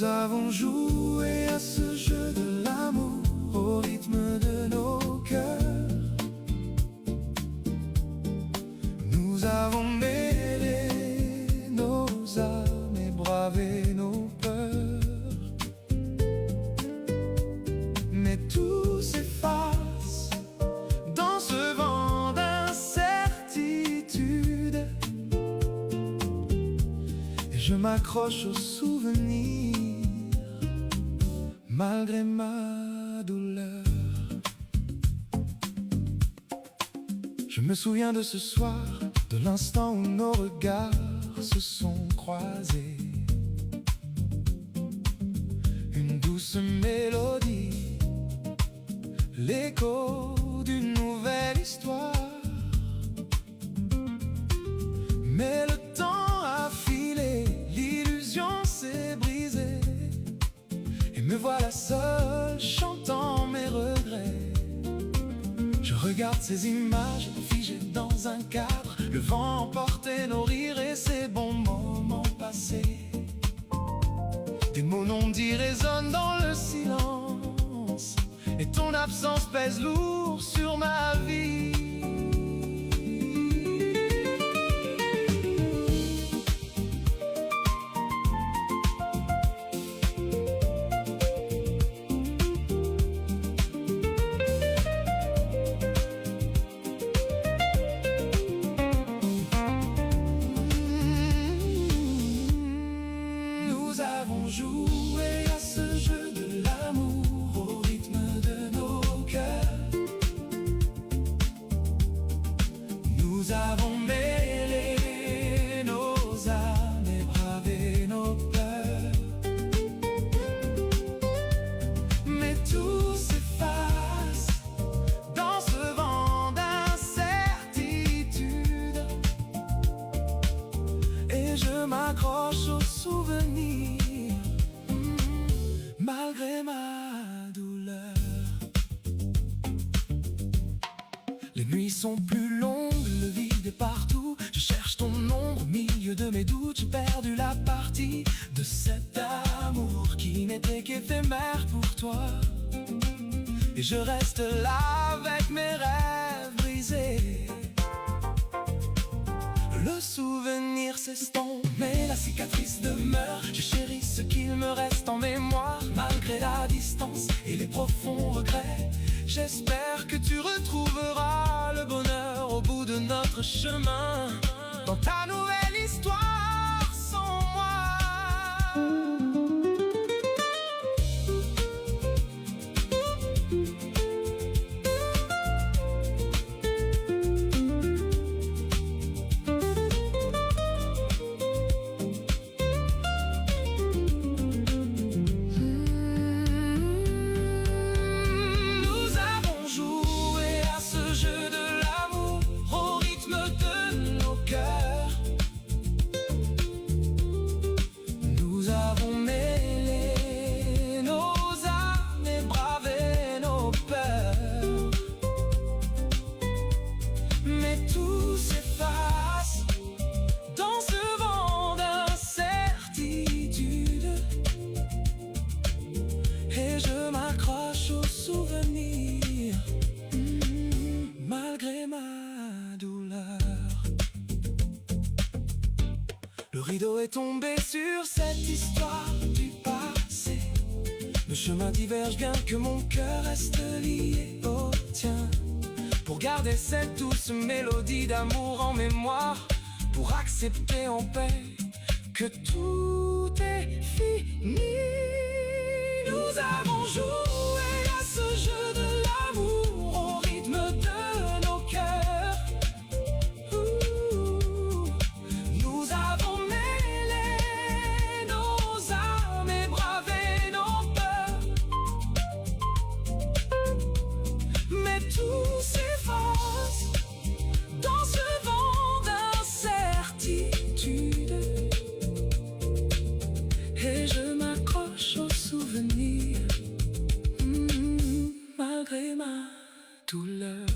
Nous avons joué à ce jeu de l'amour au rythme de nos cœurs. Nous avons mêlé nos âmes et bravé nos peurs. Mais tout s'efface dans ce vent d'incertitude, et je m'accroche aux souvenirs malgré ma douleur. Je me souviens de ce soir, de l'instant où nos regards se sont croisés. Une douce mélodie, l'écho d'une nouvelle histoire. Mais le temps a filé, l'illusion s'est brisée, et me voilà seul chantant mes regrets. Je regarde ces images figées dans un cadre, le vent emportait nos rires et ces bons moments passés. Des mots non dits résonnent dans le silence, et ton absence pèse lourd sur ma vie. Nous avons joué à ce jeu de l'amour au rythme de nos cœurs. Nous avons mêlé nos âmes et bravé nos peurs. Mais tout s'efface dans ce vent d'incertitude, et je m'accroche aux souvenirs malgré ma douleur. Les nuits sont plus longues, le vide est partout. Je cherche ton ombre au milieu de mes doutes. J'ai perdu la partie de cet amour qui n'était qu'éphémère pour toi. Et je reste là avec mes rêves brisés. Le souvenir s'estompe, mais la cicatrice demeure. Je chéris ce qu'il me reste en mémoire, malgré la distance et les profonds regrets. J'espère que tu retrouveras le bonheur au bout de notre chemin, dans ta nouvelle histoire sans moi. Tout s'efface dans ce vent d'incertitude, et je m'accroche aux souvenirs malgré ma douleur. Le rideau est tombé sur cette histoire du passé. Nos chemins divergent bien que mon cœur reste lié au tien, pour garder cette douce mélodie d'amour en mémoire, pour accepter en paix que tout est fini. Nous avons joué à ce jeu de l'amour au rythme de nos cœurs. Nous avons mêlé nos âmes et bravé nos peurs. Mais tout s'efface dans ce vent d'incertitude, et je m'accroche aux souvenirs malgré ma douleur.